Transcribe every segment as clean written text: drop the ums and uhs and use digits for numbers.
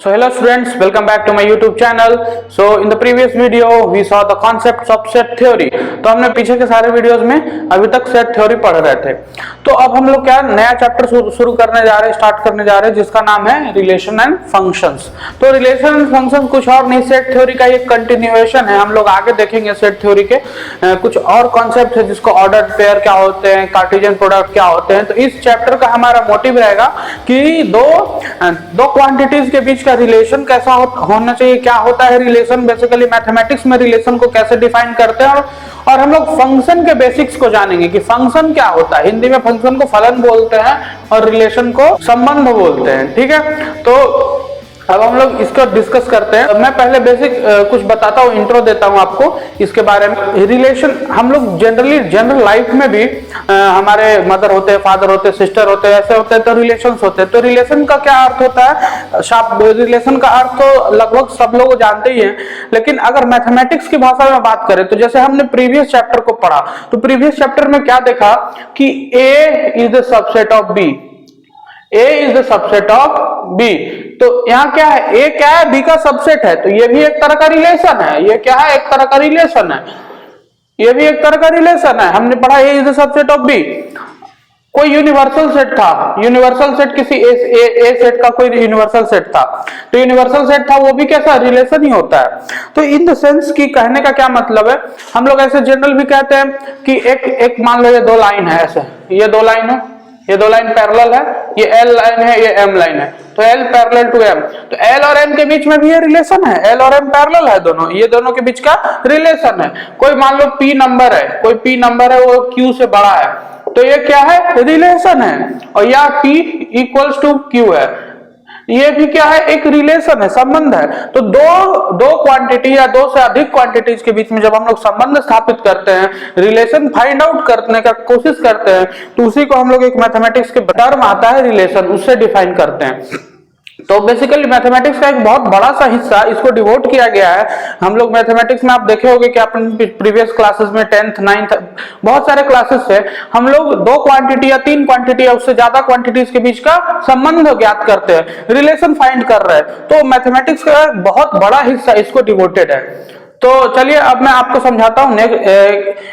So hello students, welcome back to my YouTube channel. So in the previous video we saw the concepts of set theory. तो हमने पीछे के सारे videos में अभी तक सेट थ्योरी पढ़ रहे थे। तो अब हम लोग क्या नया चैप्टर शुरू करने जा रहे हैं, स्टार्ट करने जा रहे हैं, जिसका नाम है रिलेशन एंड फंक्शंस। तो रिलेशन एंड फंक्शन कुछ और नहीं, सेट थ्योरी का एक कंटिन्यूएशन है। हम लोग आगे देखेंगे सेट थ्योरी के कुछ और कॉन्सेप्ट है, जिसको ऑर्डर्ड पेयर क्या होते हैं, कार्टेशियन प्रोडक्ट क्या होते हैं। तो इस चैप्टर का हमारा मोटिव रहेगा कि दो क्वांटिटीज के बीच का रिलेशन कैसा होना चाहिए, क्या होता है रिलेशन, बेसिकली मैथमेटिक्स में रिलेशन को कैसे डिफाइन करते हैं, और हम लोग फंक्शन के बेसिक्स को जानेंगे कि फंक्शन क्या होता है। हिंदी में फंक्शन को फलन बोलते हैं और रिलेशन को संबंध बोलते हैं, ठीक है। तो अब हम लोग इसको डिस्कस करते हैं। मैं पहले बेसिक कुछ बताता हूँ, इंट्रो देता हूँ आपको इसके बारे में। रिलेशन हम लोग जनरल लाइफ में भी हमारे मदर होते हैं, फादर होते हैं, सिस्टर होते हैं, ऐसे होते हैं, तो रिलेशंस होते हैं। तो रिलेशन का क्या अर्थ होता है? रिलेशन का अर्थ तो लगभग सब लोग जानते ही हैं, लेकिन अगर मैथमेटिक्स की भाषा में बात करें तो जैसे हमने प्रीवियस चैप्टर को पढ़ा, तो प्रीवियस चैप्टर में क्या देखा कि A is the subset of B, A is the subset of B। तो यहाँ क्या है, A क्या है, B का सबसेट है, तो ये भी एक तरह का रिलेशन है। ये क्या है, एक तरह का रिलेशन है, ये भी एक तरह का रिलेशन है। हमने पढ़ा A is the subset of B। कोई यूनिवर्सल सेट था, यूनिवर्सल सेट किसी ए सेट का कोई यूनिवर्सल सेट था, तो यूनिवर्सल सेट था, वो भी कैसा रिलेशन ही होता है। तो इन द सेंस की कहने का क्या मतलब है, हम लोग ऐसे जनरल भी कहते हैं कि एक मान लो ये दो लाइन है, ऐसे ये दो लाइन है, ये दो लाइन पैरेलल है, ये L लाइन है, ये M लाइन है, तो L पैरेलल टू M। तो L और M के बीच में भी ये रिलेशन है, L और M पैरेलल है दोनों, ये दोनों के बीच का रिलेशन है। कोई मान लो P नंबर है, कोई P नंबर है, वो Q से बड़ा है, तो ये क्या है, रिलेशन है। और या P इक्वल्स टू Q है, ये भी क्या है, एक रिलेशन है, संबंध है। तो दो क्वांटिटी या दो से अधिक क्वांटिटीज के बीच में जब हम लोग संबंध स्थापित करते हैं, रिलेशन फाइंड आउट करने का कोशिश करते हैं, तो उसी को हम लोग एक मैथमेटिक्स के टर्म आता है रिलेशन, उससे डिफाइन करते हैं। तो बेसिकली मैथमेटिक्स का एक बहुत बड़ा सा हिस्सा इसको डिवोट किया गया है। हम लोग मैथमेटिक्स में आप देखे होंगे कि अपन प्रीवियस क्लासेस में 10th 9th बहुत सारे क्लासेस से हम लोग दो क्वांटिटी या तीन क्वांटिटी या उससे ज्यादा क्वांटिटीज के बीच का संबंध ज्ञात करते हैं, रिलेशन फाइंड कर रहे हैं। तो मैथमेटिक्स का बहुत बड़ा हिस्सा इसको डिवोटेड है। तो चलिए अब मैं आपको समझाता हूँ।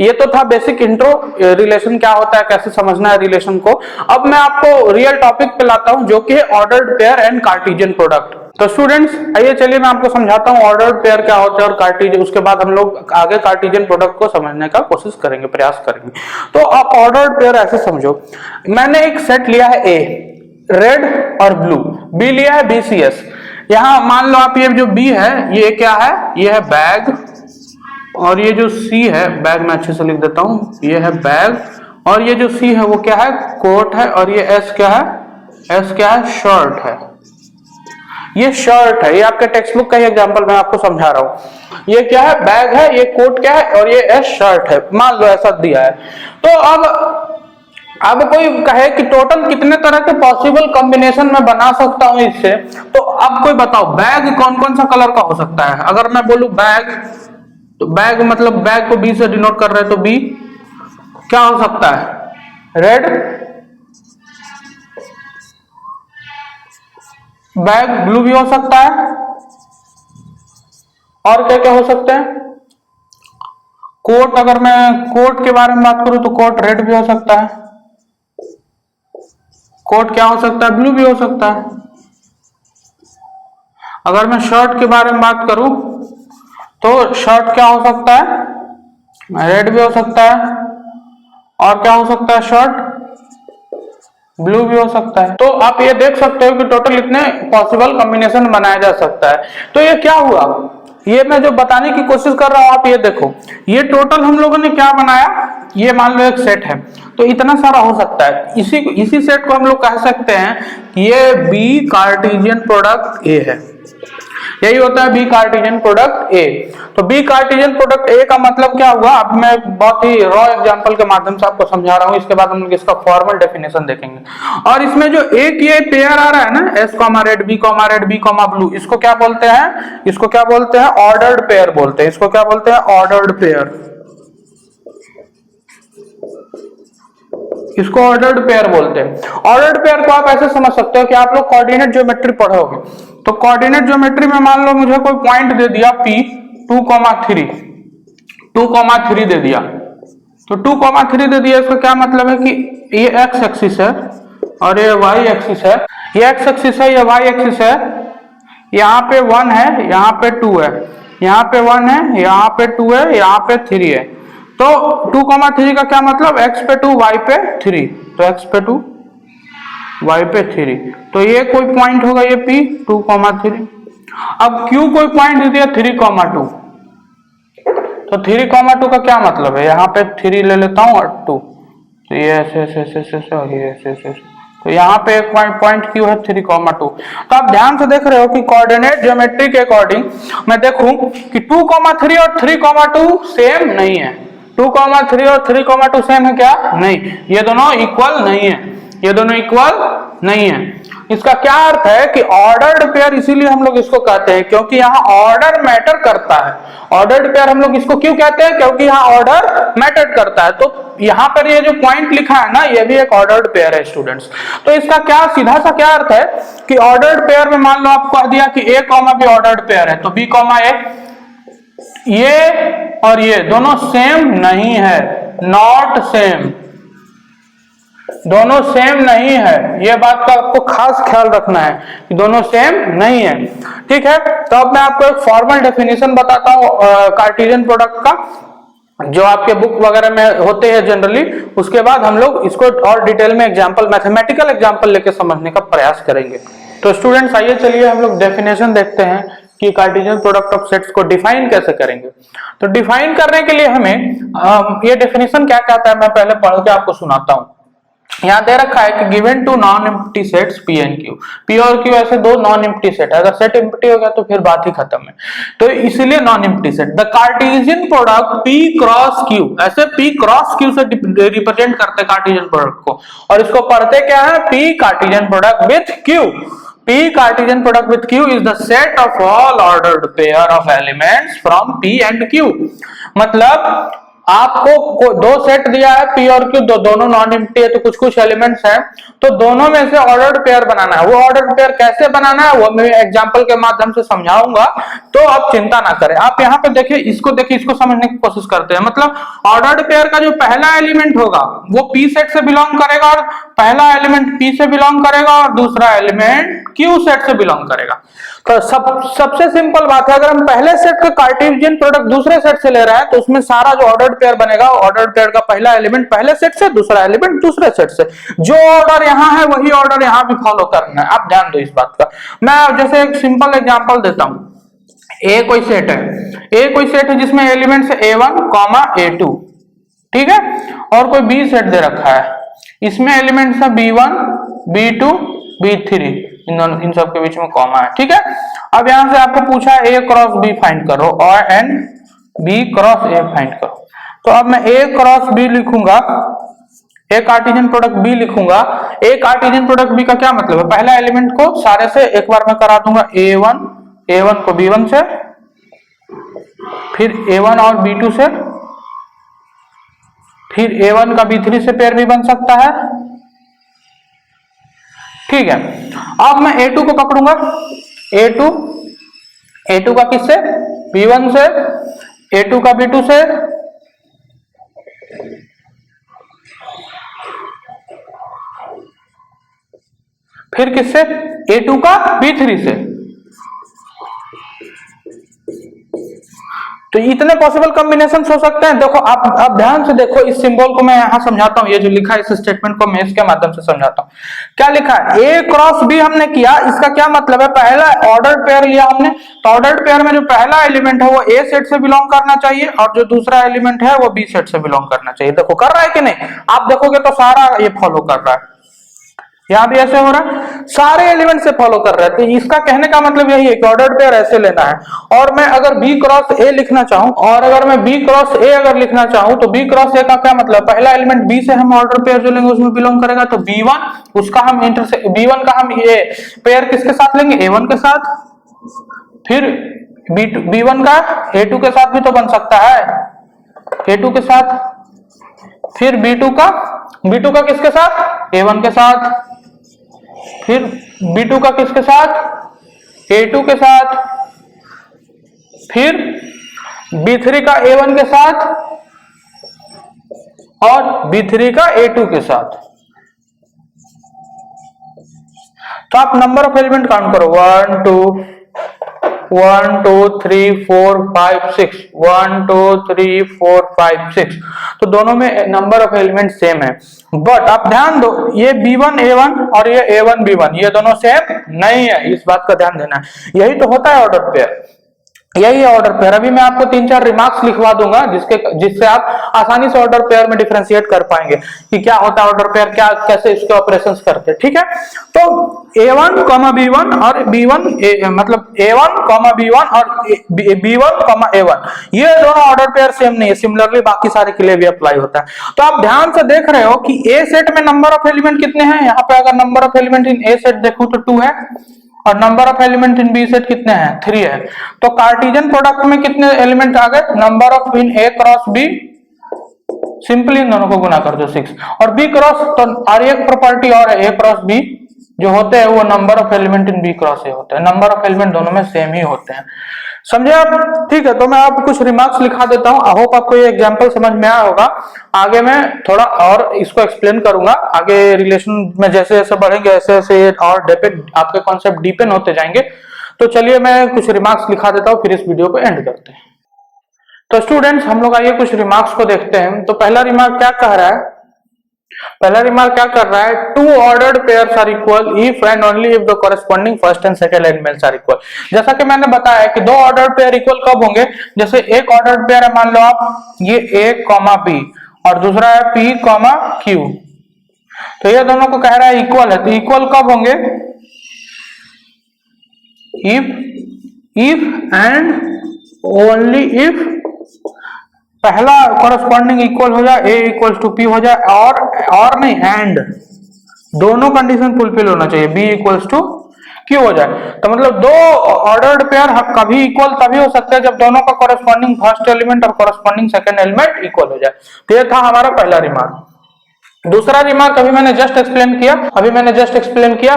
ये तो था बेसिक इंट्रो, रिलेशन क्या होता है, कैसे समझना है रिलेशन को। अब मैं आपको रियल टॉपिक पे लाता हूँ, जो कि है ordered pair and Cartesian product. तो स्टूडेंट्स आइए चलिए मैं आपको समझाता हूँ ऑर्डर्ड पेयर क्या होता है और कार्टेशियन, उसके बाद हम लोग आगे कार्टेशियन प्रोडक्ट को समझने का कोशिश करेंगे, प्रयास करेंगे। तो आप ऑर्डर्ड पेयर ऐसे समझो, मैंने एक सेट लिया है A, रेड और ब्लू, B लिया है BCS। यहां मान लो आप ये जो B है, ये क्या है, ये है बैग, और ये जो C है, बैग में अच्छे से लिख देता हूं, ये है बैग, और ये जो C है वो क्या है, कोट है, और ये S क्या है, S क्या है, शर्ट है। ये शर्ट है, ये आपके टेक्स्ट बुक का ही एग्जांपल मैं आपको समझा रहा हूं। ये क्या है, बैग है, ये कोट क्या है, और ये S शर्ट है, मान लो ऐसा दिया है। तो अब कोई कहे कि टोटल कितने तरह के पॉसिबल कॉम्बिनेशन में बना सकता हूं इससे, तो अब कोई बताओ बैग कौन कौन सा कलर का हो सकता है। अगर मैं बोलूं बैग, तो बैग मतलब बैग को B से डिनोट कर रहे हैं, तो B क्या हो सकता है, रेड, बैग ब्लू भी हो सकता है, और क्या क्या हो सकते हैं, कोट, अगर मैं कोट के बारे में बात करूं तो कोट रेड भी हो सकता है, कोट क्या हो सकता है, ब्लू भी हो सकता है। अगर मैं शर्ट के बारे में बात करूं तो शर्ट क्या हो सकता है, रेड भी हो सकता है, और क्या हो सकता है, शर्ट ब्लू भी हो सकता है। तो आप ये देख सकते हो कि टोटल इतने पॉसिबल कॉम्बिनेशन बनाया जा सकता है। तो ये क्या हुआ, ये मैं जो बताने की कोशिश कर रहा हूं, आप ये देखो, ये टोटल हम लोगों ने क्या बनाया, ये मान लो एक सेट है, तो इतना सारा हो सकता है। इसी सेट को हम लोग कह सकते हैं कि ये B कार्टेशियन प्रोडक्ट A है, यही होता है B कार्टेशियन प्रोडक्ट A। तो B कार्टेशियन प्रोडक्ट A का मतलब क्या हुआ, अब मैं बहुत ही रॉ एग्जांपल के माध्यम से आपको समझा रहा हूं, इसके बाद हम लोग इसका फॉर्मल डेफिनेशन देखेंगे। और इसमें जो एक ये पेयर आ रहा है ना, S red B red B blue, इसको क्या बोलते हैं, इसको क्या बोलते हैं, ऑर्डर्ड पेयर बोलते हैं। इसको क्या बोलते हैं, ऑर्डर्ड पेयर। इसको ऑर्डर्ड पेयर बोलते हैं। ऑर्डर्ड पेयर को आप ऐसे समझ सकते हो कि आप लोग कोऑर्डिनेट ज्योमेट्री पढ़ोगे, तो कोऑर्डिनेट ज्योमेट्री में मान लो मुझे कोई पॉइंट दे दिया P 2,3 दे दिया, तो 2,3 दे दिया, इसका क्या मतलब है कि ये x एक्सिस है और ये y एक्सिस है, ये x एक्सिस है, ये y एक्सिस है, यहाँ पे 1 है, यहाँ पे 2 है, यहाँ पे 1 है, यहाँ पे 2 है, यहाँ पे 3 है। तो 2,3 का क्या मतलब, x पे 2 y पे 3, तो x पे 2 y पे 3, तो ये कोई पॉइंट होगा ये P 2,3। अब Q कोई पॉइंट दे दिया 3,2, तो 3,2 का क्या मतलब है, यहाँ पे 3 ले लेता हूँ और 2, तो ये ऐसे ऐसे ऐसे ऐसे और ये ऐसे ऐसे, तो यहाँ पे एक पॉइंट Q है 3,2। तो आप ध्यान से देख रहे हो कि कोऑर्डिनेट ज्योमेट्री के अकॉर्डिंग मैं देखूं कि 2,3 और 3,2 सेम नहीं है, 2,3 और 3,2 सेम है क्या, नहीं, ये दोनों इक्वल नहीं है, ये दोनों इक्वल नहीं है। इसका क्या अर्थ है कि ऑर्डर्ड पेयर, इसीलिए हम लोग इसको कहते हैं क्योंकि यहाँ ऑर्डर मैटर करता है। ऑर्डर्ड पेयर हम लोग इसको क्यों कहते हैं, क्योंकि यहाँ ऑर्डर मैटर करता है। तो यहाँ पर ये जो पॉइंट लिखा है ना, ये भी एक ऑर्डर्ड पेयर है स्टूडेंट्स। तो इसका क्या सीधा सा क्या अर्थ है कि ऑर्डर्ड पेयर में मान लो आपको कह दिया कि A comma B ordered pair है, तो B कॉमा A, ये और ये दोनों सेम नहीं है, नॉट सेम, दोनों सेम नहीं है, ये बात का आपको खास ख्याल रखना है कि दोनों सेम नहीं है, ठीक है। तो अब मैं आपको एक फॉर्मल डेफिनेशन बताता हूँ कार्टेशियन प्रोडक्ट का, जो आपके बुक वगैरह में होते हैं जनरली, उसके बाद हम लोग इसको और डिटेल में एग्जांपल, मैथमेटिकल एग्जांपल लेके समझने का प्रयास करेंगे। तो स्टूडेंट्स आइए चलिए हम लोग डेफिनेशन देखते हैं कि कार्टेशियन प्रोडक्ट ऑफ सेट्स को डिफाइन कैसे करेंगे। तो डिफाइन करने के लिए हमें ये डेफिनेशन क्या कहता है मैं पहले पढ़ के आपको सुनाता हूँ। यहाँ दे रखा है कि given two non empty sets P and Q, P और Q ऐसे दो नॉन एम्प्टी सेट है, अगर सेट एम्प्टी हो गया तो फिर बात ही खत्म है, तो इसीलिए non empty set. The Cartesian product P cross Q, ऐसे P क्रॉस Q से रिप्रेजेंट करते कार्टेशियन प्रोडक्ट को, और इसको पढ़ते क्या है, P Cartesian product with Q। P Cartesian product with Q is the set of all ordered pair of elements from P and Q। मतलब आपको दो सेट दिया है P और Q, दोनों नॉन एम्प्टी है, तो कुछ कुछ एलिमेंट्स हैं, तो दोनों में से ऑर्डर्ड पेयर बनाना है। वो ऑर्डर्ड पेयर कैसे बनाना है वो मैं एग्जांपल के माध्यम से समझाऊंगा, तो आप चिंता ना करें। आप यहाँ पे देखिए, इसको समझने की कोशिश करते हैं। मतलब ऑर्डर्ड पेयर का जो पहला एलिमेंट होगा वो P सेट से बिलोंग करेगा, और पहला एलिमेंट P से बिलोंग करेगा और दूसरा एलिमेंट Q सेट से बिलोंग करेगा। तो सबसे सिंपल बात है, अगर हम पहले सेट का कार्टेशियन प्रोडक्ट दूसरे सेट से ले रहे हैं तो उसमें सारा जो ऑर्डर्ड पेयर बनेगा, ऑर्डर्ड पेयर का पहला एलिमेंट पहले सेट से, दूसरा एलिमेंट दूसरे सेट से। जो ऑर्डर यहाँ है वही ऑर्डर यहाँ भी फॉलो करना है, आप ध्यान दो इस बात का। मैं जैसे एक सिंपल एग्जांपल देता हूं। ए कोई सेट है जिसमें एलिमेंट्स A1, A2, ठीक है, और कोई B सेट दे रखा है, इसमें एलिमेंट्स है B1, B2, B3, इन सब के बीच में कॉमा है, ठीक है। अब यहां से आपको पूछा A क्रॉस B फाइंड करो और and B cross A find करो, तो अब मैं A क्रॉस B लिखूंगा, A कार्टेशियन प्रोडक्ट B लिखूंगा। A कार्टेशियन प्रोडक्ट B का क्या मतलब है, पहला एलिमेंट को सारे से एक बार मैं करा दूंगा A1 को B1 से, फिर A1 और B2 से, फिर A1 का B3 से पेयर भी बन सकता है, ठीक है। अब मैं A2 को पकड़ूंगा, A2 का किससे, B1 से, A2 का B2 से, फिर किससे, A2 का B3 से। तो इतने पॉसिबल कॉम्बिनेशन हो सकते हैं। देखो आप ध्यान से देखो, इस सिंबल को मैं यहां समझाता हूं, ये जो लिखा है इस स्टेटमेंट को मैं इसके माध्यम से समझाता हूं। क्या लिखा है, A क्रॉस B हमने किया, इसका क्या मतलब है, पहला ऑर्डर्ड पेयर लिया हमने, तो ऑर्डर्ड पेयर में जो पहला एलिमेंट है वो A सेट से बिलोंग करना चाहिए और जो दूसरा एलिमेंट है वो B सेट से बिलोंग करना चाहिए। देखो कर रहा है कि नहीं, आप देखोगे तो सारा ये फॉलो कर रहा है, यहां भी ऐसे हो रहा है, सारे एलिमेंट से फॉलो कर रहे हैं। तो इसका कहने का मतलब यही है कि ऑर्डर्ड पेयर ऐसे लेना है। और मैं अगर B क्रॉस A लिखना चाहूं, और अगर मैं B क्रॉस A अगर लिखना चाहूं, तो B क्रॉस A का क्या मतलब, पहला एलिमेंट B से हम ऑर्डर पेयर जो लेंगे उसमें बिलोंग करेगा, तो B1 उसका हम B1 का हम ये पेयर किसके साथ लेंगे, A1 के साथ, फिर B1 का A2 के साथ भी तो बन सकता है, A2 के साथ, फिर B2 का B2 का किसके साथ? A1 के साथ। फिर B2 का किसके साथ? A2 के साथ। फिर B3 का A1 के साथ और B3 का A2 के साथ। तो आप नंबर ऑफ एलिमेंट काउंट करो, 1 2 3 4 5 6, 1 2 3 4 5 6। तो दोनों में नंबर ऑफ एलिमेंट सेम है, बट आप ध्यान दो ये B1 A1 और ये A1 B1 ये दोनों सेम नहीं है, इस बात का ध्यान देना है। यही तो होता है ऑर्डर पेयर, यही है ऑर्डर पेयर। अभी मैं आपको 3-4 रिमार्क्स लिखवा दूंगा जिससे आप आसानी से ऑर्डर पेयर में डिफरेंशिएट कर पाएंगे कि क्या होता है ऑर्डर पेयर, क्या कैसे इसके ऑपरेशंस करते हैं, ठीक है। तो A1, B1 और B1 मतलब A1, B1 और B1, A1 ये दोनों ऑर्डर पेयर सेम नहीं है। सिमिलरली बाकी सारे के लिए भी अप्लाई होता है। तो आप ध्यान से देख रहे हो कि A सेट में नंबर ऑफ एलिमेंट कितने हैं। यहाँ पे अगर number of element in A set देखूं तो 2 है और number of element in B set कितने हैं? 3 है। तो कार्टेशियन प्रोडक्ट में कितने एलिमेंट आ गए? Number of in A cross B, simply इन दोनों को गुना कर दो 6, और बी क्रॉस, तो और एक प्रॉपर्टी और है, ए क्रॉस बी जो होते हैं वो number of element in B cross A होते हैं। नंबर ऑफ एलिमेंट दोनों में सेम ही होते हैं, समझे आप? ठीक है, तो मैं आपको कुछ रिमार्क्स लिखा देता हूं। आई होप आपको ये एग्जांपल समझ में आया होगा। आगे मैं थोड़ा और इसको एक्सप्लेन करूंगा। आगे रिलेशन में जैसे जैसे बढ़ेंगे ऐसे ऐसे और आपके कॉन्सेप्ट डीपेन होते जाएंगे। तो चलिए मैं कुछ रिमार्क्स लिखा देता हूं, फिर इस वीडियो को एंड करते हैं। तो स्टूडेंट्स हम लोग आइए कुछ रिमार्क्स को देखते हैं। तो पहला रिमार्क क्या कह रहा है? पहला रिमार्क क्या कर रहा है? 2 ordered pairs are equal if and only if the corresponding first and second elements are equal. जैसा कि मैंने बताया कि 2 ऑर्डर्ड पेयर इक्वल कब होंगे? जैसे एक ऑर्डर्ड पेयर है, मान लो आप ये A, B और दूसरा है P, Q, तो ये दोनों को कह रहा है इक्वल है। तो इक्वल कब होंगे? इफ एंड ओनली इफ पहला कॉरेस्पॉन्डिंग इक्वल हो जाए, A इक्वल्स टू P हो जाए, और नहीं एंड दोनों कंडीशन फुलफिल होना चाहिए, B इक्वल्स टू Q हो जाए। तो मतलब 2 ऑर्डर्ड पेयर कभी इक्वल तभी हो सकते हैं जब दोनों का कॉरेस्पॉन्डिंग फर्स्ट एलिमेंट और कॉरेस्पॉन्डिंग सेकंड एलिमेंट इक्वल हो जाए। तो ये था हमारा पहला रिमार्क। दूसरा रिमार्क अभी मैंने जस्ट एक्सप्लेन किया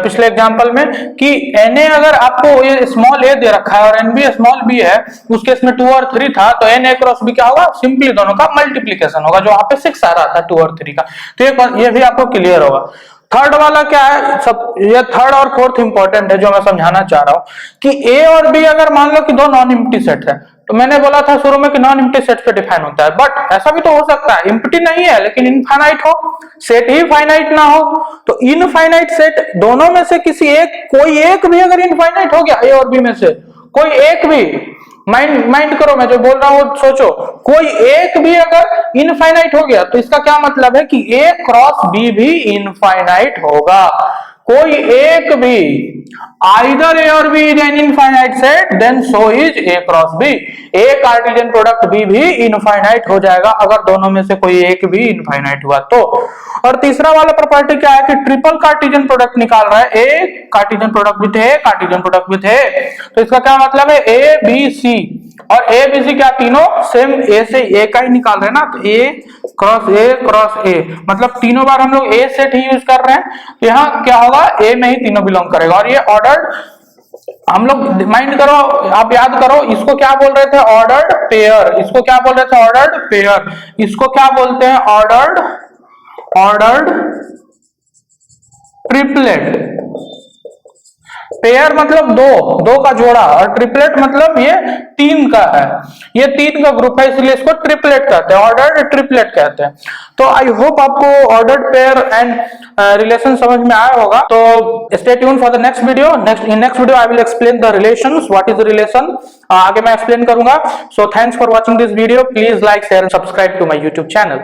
पिछले एग्जांपल में कि Na अगर आपको ये स्मॉल a दे रखा है और Nb स्मॉल b है, उस केस में 2 और 3 था, तो Na क्रॉस b क्या होगा? सिंपली दोनों का मल्टीप्लीकेशन होगा, जो यहाँ पे 6 आ रहा था 2 और 3 का। तो ये भी आपको क्लियर होगा। थर्ड वाला क्या है? ये थर्ड और फोर्थ इंपॉर्टेंट है जो मैं समझाना चाह रहा हूं कि A और B अगर मान लो कि 2 नॉन एम्प्टी सेट है, तो मैंने बोला था शुरू में कि नॉन एम्प्टी सेट पे डिफाइन होता है, बट ऐसा भी तो हो सकता है एम्प्टी नहीं है लेकिन इनफाइनाइट हो, सेट ही फाइनाइट ना हो। तो इनफाइनाइट सेट दोनों में से किसी एक, कोई एक भी अगर इनफाइनाइट हो गया A और B में से कोई एक भी, माइंड करो मैं जो बोल रहा हूं सोचो, कोई एक भी अगर इनफाइनाइट हो गया तो इसका क्या मतलब है कि A क्रॉस B भी इनफाइनाइट होगा। कोई एक भी, either A or B is an infinite set, then so is A cross B। A Cartesian product B भी इनफाइनाइट हो जाएगा अगर दोनों में से कोई एक भी इनफाइनाइट हुआ तो। और तीसरा वाला प्रॉपर्टी क्या है कि ट्रिपल कार्टेशियन प्रोडक्ट निकाल रहा है, A Cartesian product with A, Cartesian product with A। तो इसका क्या मतलब है? A B C और A B C क्या तीनों सेम A से A का ही निकाल रहे हैं ना, तो A क्रॉस A मतलब तीनों बार हम लोग A सेट ही यूज कर रहे हैं। तो यहाँ क्या होगा? A में ही तीनों बिलोंग करेगा। और ये ऑर्डर्ड, हम लोग माइंड करो, आप याद करो, इसको क्या बोल रहे थे? Ordered pair. इसको क्या बोल रहे थे? Ordered pair. इसको क्या बोलते हैं? Ordered triplet. पेयर मतलब दो का जोड़ा, और ट्रिपलेट मतलब ये 3 का है, ये 3 का ग्रुप है, इसलिए इसको ट्रिपलेट कहते हैं, ऑर्डर्ड ट्रिपलेट कहते हैं। तो आई होप आपको ऑर्डर्ड पेयर एंड रिलेशन समझ में आया होगा। तो stay tune for the next video. In next video I will explain the relations, what is relation, आगे मैं एक्सप्लेन करूंगा। So thanks for watching this video. Please like, share and subscribe to my YouTube channel.